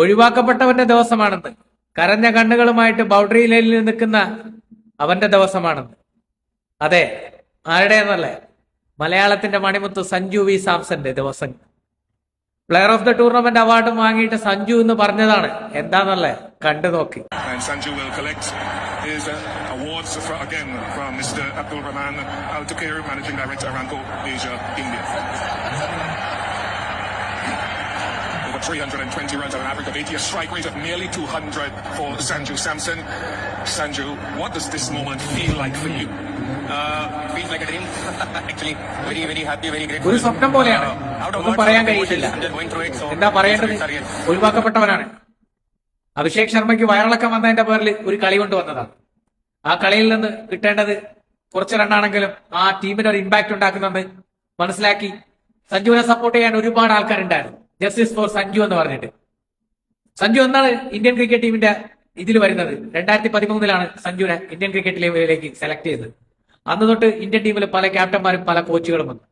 ഒഴിവാക്കപ്പെട്ടവന്റെ ദിവസമാണെന്ന്. കരഞ്ഞ കണ്ണുകളുമായിട്ട് ബൗണ്ടറി ലൈനിൽ നിൽക്കുന്ന അവന്റെ ദിവസമാണെന്ന്. അതെ, ആരുടേന്നല്ലേ? മലയാളത്തിന്റെ മണിമുത്ത് സഞ്ജു വി സാംസന്റെ ദിവസം. പ്ലെയർ ഓഫ് ദ ടൂർണമെന്റ് അവാർഡും വാങ്ങിയിട്ട് സഞ്ജു എന്ന് പറഞ്ഞതാണ്. എന്താന്നല്ലേ, കണ്ടു നോക്കി. Over 320 runs on an average of 80, a strike rate of nearly 200 for Sanju Samson. Sanju, what does this moment feel like for you? Feels like a dream. Actually, very, very happy, very grateful. ഒരു സ്വപ്നം പോലെയാണ്. ഒന്നും പറയാൻ കഴിയില്ല. എന്താ പറയേണ്ടത്? ഒഴിവാക്കപ്പെട്ടവനാണ്. അഭിഷേക് ശർമ്മയ്ക്ക് വയറിളക്കം വന്നതിന്റെ പേരിൽ ഒരു കളി കൊണ്ടുവന്നതാണ്. ആ കളിയിൽ നിന്ന് കിട്ടേണ്ടത് കുറച്ച് റണ്ണാണെങ്കിലും ആ ടീമിന് ഒരു ഇമ്പാക്ട് ഉണ്ടാക്കുന്നുണ്ട് മനസ്സിലാക്കി സഞ്ജുവിനെ സപ്പോർട്ട് ചെയ്യാൻ ഒരുപാട് ആൾക്കാരുണ്ടായിരുന്നു. ജസ്റ്റിസ് ഫോർ സഞ്ജു എന്ന് പറഞ്ഞിട്ട്. സഞ്ജു എന്നാണ് ഇന്ത്യൻ ക്രിക്കറ്റ് ടീമിന്റെ ഇതിൽ വരുന്നത്. 2013 സഞ്ജുവിനെ ഇന്ത്യൻ ക്രിക്കറ്റ് ടീമിലേക്ക് സെലക്ട് ചെയ്തത്. അന്ന് തൊട്ട് ഇന്ത്യൻ ടീമിൽ പല ക്യാപ്റ്റന്മാരും പല കോച്ചുകളും വന്നു.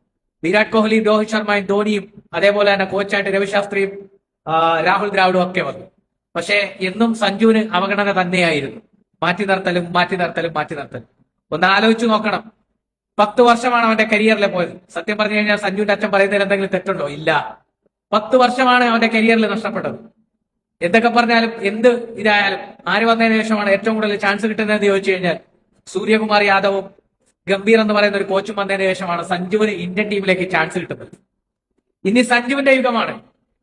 വിരാട് കോഹ്ലിയും രോഹിത് ശർമ്മയും ധോണിയും അതേപോലെ തന്നെ കോച്ചായിട്ട് രവിശാസ്ത്രിയും രാഹുൽ ദ്രാവിഡും ഒക്കെ വന്നു. പക്ഷേ എന്നും സഞ്ജുവിന് അവഗണന തന്നെയായിരുന്നു. മാറ്റി നിർത്തലും. ഒന്ന് ആലോചിച്ചു നോക്കണം. 10 വർഷമാണ് അവന്റെ കരിയറിൽ പോയത്. സത്യം പറഞ്ഞു കഴിഞ്ഞാൽ സഞ്ജുവിന്റെ അച്ഛൻ പറയുന്നതിൽ എന്തെങ്കിലും തെറ്റുണ്ടോ? ഇല്ല. 10 വർഷമാണ് അവന്റെ കരിയറിൽ നഷ്ടപ്പെട്ടത്. എന്തൊക്കെ പറഞ്ഞാലും എന്ത് ഇതായാലും ആര് വന്നതിന് ശേഷമാണ് ഏറ്റവും കൂടുതൽ ചാൻസ് കിട്ടുന്നതെന്ന് ചോദിച്ചു കഴിഞ്ഞാൽ സൂര്യകുമാർ യാദവും ഗംഭീർ എന്ന് പറയുന്ന ഒരു കോച്ചും വന്നതിന് ശേഷമാണ് സഞ്ജുവിന് ഇന്ത്യൻ ടീമിലേക്ക് ചാൻസ് കിട്ടുന്നത്. ഇനി സഞ്ജുവിന്റെ യുഗമാണ്.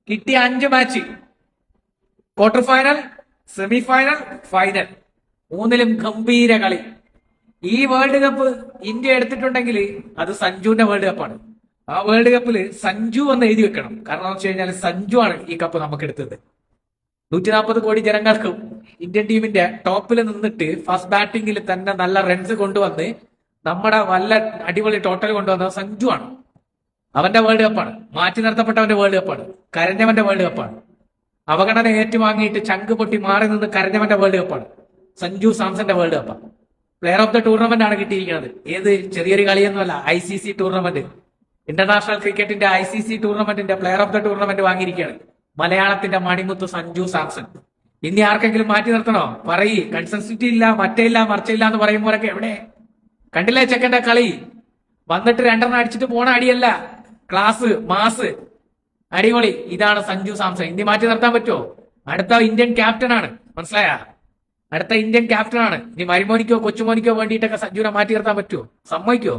കിട്ടിയ 5 match, quarter final, semi final, final, 3ലും ഗംഭീര കളി. ഈ വേൾഡ് കപ്പ് ഇന്ത്യ എടുത്തിട്ടുണ്ടെങ്കിൽ അത് സഞ്ജുവിന്റെ വേൾഡ് കപ്പാണ്. ആ വേൾഡ് കപ്പിൽ സഞ്ജു എന്ന് എഴുതി വെക്കണം. കാരണം എന്ന് വെച്ച് കഴിഞ്ഞാൽ സഞ്ജു ആണ് ഈ കപ്പ് നമുക്ക് എടുത്തത്. 140 കോടി ജനങ്ങൾക്കും ഇന്ത്യൻ ടീമിന്റെ ടോപ്പിൽ നിന്നിട്ട് ഫസ്റ്റ് ബാറ്റിംഗിൽ തന്നെ നല്ല റൺസ് കൊണ്ടുവന്ന് നമ്മുടെ വല്ല അടിപൊളി ടോട്ടൽ കൊണ്ടുവന്നത് സഞ്ജു ആണ്. അവന്റെ വേൾഡ് കപ്പാണ്. മാറ്റി നിർത്തപ്പെട്ടവന്റെ വേൾഡ് കപ്പാണ്. കരഞ്ഞവന്റെ വേൾഡ് കപ്പാണ്. അവഗണന ഏറ്റുവാങ്ങിയിട്ട് ചങ്ക് പൊട്ടി മാറി നിന്ന് കരഞ്ഞവന്റെ വേൾഡ് കപ്പാണ്. സഞ്ജു സാംസന്റെ വേൾഡ് കപ്പാണ്. പ്ലെയർ ഓഫ് ദ ടൂർണമെന്റ് ആണ് കിട്ടിയിരിക്കുന്നത്. ഏത് ചെറിയൊരു കളിയൊന്നുമല്ല, ICC ടൂർണമെന്റ്, ഇന്റർനാഷണൽ ക്രിക്കറ്റിന്റെ ICC ടൂർണമെന്റിന്റെ പ്ലെയർ ഓഫ് ദ ടൂർണമെന്റ് വാങ്ങിയിരിക്കുകയാണ് മലയാളത്തിന്റെ മണിമുത്ത് സഞ്ജു സാംസൺ. ഇനി ആർക്കെങ്കിലും മാറ്റി നിർത്തണോ? പറയ്. കൺസിസ്റ്റൻസി ഇല്ല, മറ്റേയില്ല, മറിച്ചില്ല എന്ന് പറയുമ്പോഴൊക്കെ എവിടെ? കണ്ടില്ലേ ചെക്കന്റെ കളി? വന്നിട്ട് 2 റൺ അടിച്ചിട്ട് പോണ അടിയല്ല, ക്ലാസ്, മാസ്, അടിപൊളി. ഇതാണ് സഞ്ജു സാംസൺ. ഇനി മാറ്റി നിർത്താൻ പറ്റുമോ? അടുത്ത ഇന്ത്യൻ ക്യാപ്റ്റനാണ്, മനസ്സിലായ? അടുത്ത ഇന്ത്യൻ ക്യാപ്റ്റനാണ്. ഇനി മരുമോനിക്കോ കൊച്ചുമോനിക്കോ വേണ്ടിയിട്ടൊക്കെ സഞ്ജുവിനെ മാറ്റി നിർത്താൻ പറ്റുമോ? സമ്മതിക്കോ?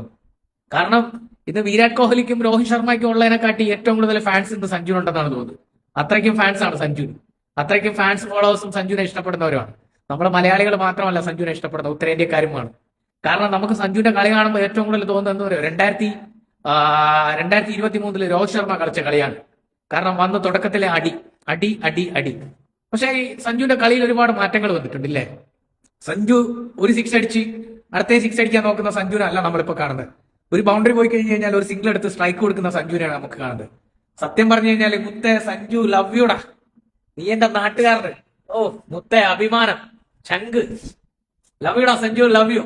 കാരണം ഇത് വിരാട് കോഹ്ലിക്കും രോഹിത് ശർമ്മയ്ക്കും ഉള്ളതിനെക്കാട്ടി ഏറ്റവും കൂടുതൽ ഫാൻസ് ഇന്ന് സഞ്ജുവിനുണ്ടെന്നാണ് തോന്നുന്നത്. അത്രയ്ക്കും ഫാൻസ് ആണ് സഞ്ജുവിന്. അത്രയ്ക്കും ഫാൻസ് ഫോളോവേഴ്സും സഞ്ജുവിനെ ഇഷ്ടപ്പെടുന്നവരുമാണ്. നമ്മുടെ മലയാളികൾ മാത്രമല്ല സഞ്ജുവിനെ ഇഷ്ടപ്പെടുന്ന, ഉത്തരേന്ത്യക്കാരുമാണ്. കാരണം നമുക്ക് സഞ്ജുവിന്റെ കളി കാണുമ്പോൾ ഏറ്റവും കൂടുതൽ തോന്നുന്നത് എന്താ പറയുക, 2023 രോഹിത് ശർമ്മ കളിച്ച കളിയാണ്. കാരണം വന്ന തുടക്കത്തിലെ അടി. പക്ഷേ ഈ സഞ്ജുവിന്റെ കളിയിൽ ഒരുപാട് മാറ്റങ്ങൾ വന്നിട്ടുണ്ടല്ലേ. സഞ്ജു ഒരു 6 അടിച്ച് അടുത്ത 6 അടിക്കാൻ നോക്കുന്ന സഞ്ജുവിനല്ല നമ്മളിപ്പോ കാണുന്നത്. ഒരു ബൗണ്ടറി പോയി കഴിഞ്ഞ് കഴിഞ്ഞാൽ ഒരു സിംഗിൾ എടുത്ത് സ്ട്രൈക്ക് കൊടുക്കുന്ന സഞ്ജുവിനെയാണ് നമുക്ക് കാണുന്നത്. സത്യം പറഞ്ഞു കഴിഞ്ഞാൽ മുത്തേ സഞ്ജു, ലവ് യുടാ. നീ എന്റെ നാട്ടുകാരന്. ഓ മുത്തേ, അഭിമാനം, ചങ്ക്, ലവ് യുടാ സഞ്ജു, ലവ് യു.